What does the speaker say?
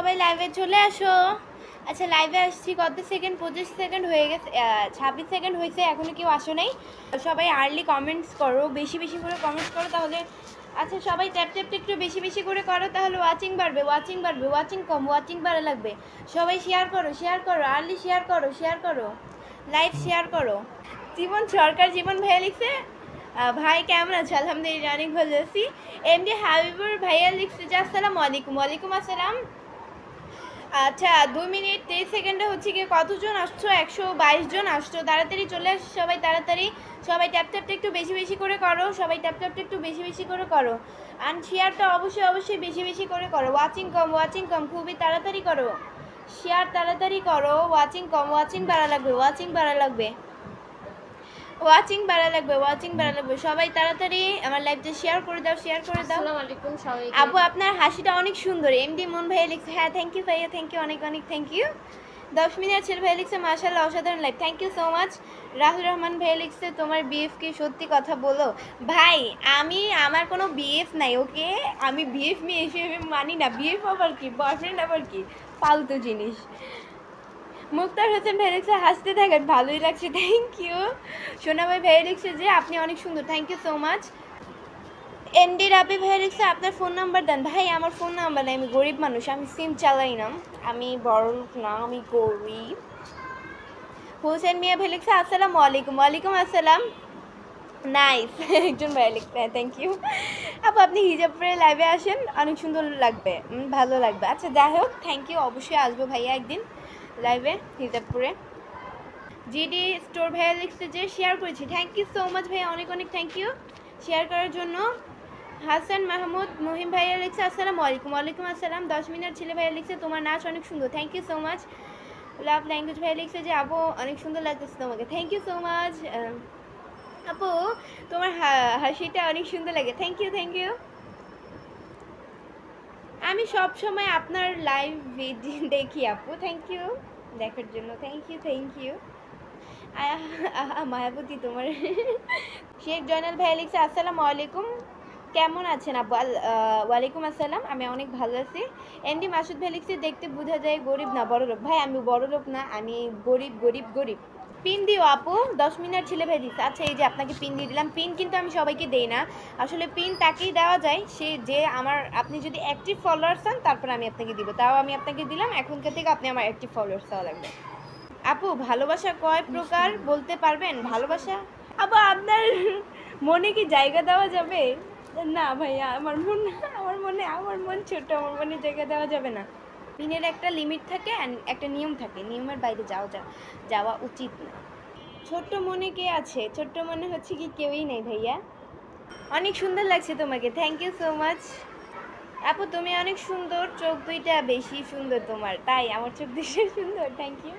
সবাই লাইভে চলে আসো। আচ্ছা লাইভে আসছি কত সেকেন্ড, 25 সেকেন্ড হয়ে গেছে, 26 সেকেন্ড হয়েছে, এখনো কেউ আসো নাই। সবাই আর্লি কমেন্টস করো, বেশি বেশি করে কমেন্টস করো তাহলে। আচ্ছা সবাই ট্যাপ ট্যাপটা একটু বেশি বেশি করে করো তাহলে ওয়াচিং বাড়বে, ওয়াচিং বাড়বে, ওয়াচিং কম ওয়াচিং বাড়া লাগবে। সবাই শেয়ার করো, আর্লি শেয়ার করো, লাইভ শেয়ার করো। জীবন সরকার, জীবন ভাইয়া লিখছে ভাই কেমন আছো? আলহামদুলিল্লাহ অনেক ভালো আছি। এমডি হাবিবুর ভাইয়া লিখছে যে আসসালামু আলাইকুম। ওয়ালাইকুম আসসালাম। আচ্ছা 2 মিনিট 23 সেকেন্ডে হচ্ছে কি কতজন আসছো? 122 জন আসছো। তাড়াতাড়ি চলে আসো সবাই, তাড়াতাড়ি। সবাই ট্যাপ ট্যাপটা একটু বেশি বেশি করে করো, সবাই ট্যাপ ট্যাপটা একটু বেশি বেশি করে করো। আর শেয়ারটা অবশ্যই বেশি বেশি করে করো। ওয়াচিং কম খুবই তাড়াতাড়ি করো। শেয়ার তাড়াতাড়ি করো, ওয়াচিং কম, ওয়াচিং বাড়া লাগবে, ওয়াচিং বাড়া লাগবে, সবাই তাড়াতাড়ি আমার লাইভটা শেয়ার করে দাও। আসসালামু আলাইকুম সবাইকে। আপু আপনার হাসিটা অনেক সুন্দর। এমডি মন ভাইয়া লিখছে, হ্যাঁ থ্যাংক ইউ ভাইয়া, থ্যাংক ইউ, অনেক অনেক থ্যাংক ইউ। 10 মিনিট ছেলে ভাইয়া লিখছে মাশাআল্লাহ অসাধারণ live, thank you so much. Rahul Rahman ভাইয়া লিখছে তোমার বিএফ কে সত্যি কথা বলো। ভাই আমার কোনো বিএফ নাই, ওকে? আমি বিএফ হিসেবে মানি না। বিএফ আবার কি, বয়ফ্রেন্ড আবার কি, ফালতু জিনিস। মুক্তার হোসেন ভাই লিখছে হাসতে থাকেন, ভালোই লাগছে, থ্যাংক ইউ। সোনা ভাই ভাই লিখছে যে আপনি অনেক সুন্দর, thank you so much. ND Rabi ভাই লিখছে আপনার ফোন নাম্বার দেন। ভাই আমার ফোন নাম্বার নেই, আমি গরিব মানুষ, আমি সিম চালাই না, আমি বড় লোক না, আমি গরিব। হোসেন মিয়া ভাই লিখছে আসসালামু আলাইকুম। ওয়ালাইকুম আসসালাম, নাইস। একজন ভাই লিখছে, থ্যাংক ইউ। আপু আপনি হিজাব পরে লাইভে আসেন, অনেক সুন্দর লাগবে, ভালো লাগবে। আচ্ছা যাই হোক, থ্যাংক ইউ, অবশ্যই আসবো ভাইয়া একদিন লাইভে হিজাব পরে। জিডি স্টোর ভাইয়া লিখছে যে শেয়ার করেছি, থ্যাংক ইউ সো মাচ ভাইয়া, অনেক অনেক থ্যাংক ইউ শেয়ার করার জন্য। হাসান মাহমুদ মহিম ভাইয়া লিখছে আসসালামু আলাইকুম। ওয়ালাইকুম আসসালাম। 10 মিনিট ছেলে ভাইয়া লিখছে তোমার নাচ অনেক সুন্দর, thank you so much. Love language ভাইয়া লিখছে যে আপু অনেক সুন্দর লাগতেছে তোমাকে, থ্যাংক ইউ সো মাচ। আপু তোমার হাসিটা অনেক সুন্দর লাগে, থ্যাংক ইউ, থ্যাংক ইউ। আমি সব সময় আপনার লাইভ ভিডিও দেখি আপু, থ্যাংক ইউ দেখার জন্য, থ্যাংক ইউ, থ্যাংক ইউ। মায়াবতী তোমার। শেখ জয়নাল ভাইয়া লিখছে আসসালামু আলাইকুম, কেমন আছেন আপু? ওয়ালাইকুম আসসালাম, আমি অনেক ভালো আছি। এমডি মাসুদ ভাই লিখছে দেখতে বোঝা যায় গরিব না বড় লোক। ভাই আমি বড় লোক না, আমি গরিব। পিন দিও আপু, 10 মিনিট ছেলে ভাই দিচ্ছে। আচ্ছা এই যে আপনাকে পিন দিয়ে দিলাম। পিন কিন্তু আমি সবাইকে দেই না, আসলে পিন তাকেই দেওয়া যায় সে যে আমার, আপনি যদি অ্যাক্টিভ ফলোয়ার্স হন তারপর আমি আপনাকে দিব, তাও আমি আপনাকে দিলাম। এখনকার থেকে আপনি আমার অ্যাক্টিভ ফলোয়ার্স হওয়া লাগবে। আপু ভালোবাসা কয় প্রকার বলতে পারবেন? ভালোবাসা আপু আপনার মনে কি জায়গা দেওয়া যাবে? না ভাইয়া, আমার মন ছোট, আমার মনে জায়গা দেওয়া যাবে না। পিনের একটা লিমিট থাকে, একটা নিয়ম থাকে, নিয়মের বাইরে যাওয়া উচিত না। ছোট্ট মনে কে আছে? ছোট্ট মনে হচ্ছে কি কেউই নেই ভাইয়া। অনেক সুন্দর লাগছে তোমাকে, থ্যাংক ইউ সো মাচ। আপু তুমি অনেক সুন্দর, চোখ দুইটা বেশি সুন্দর তোমার, তাই আমার চোখ দুইটা সুন্দর, থ্যাংক ইউ।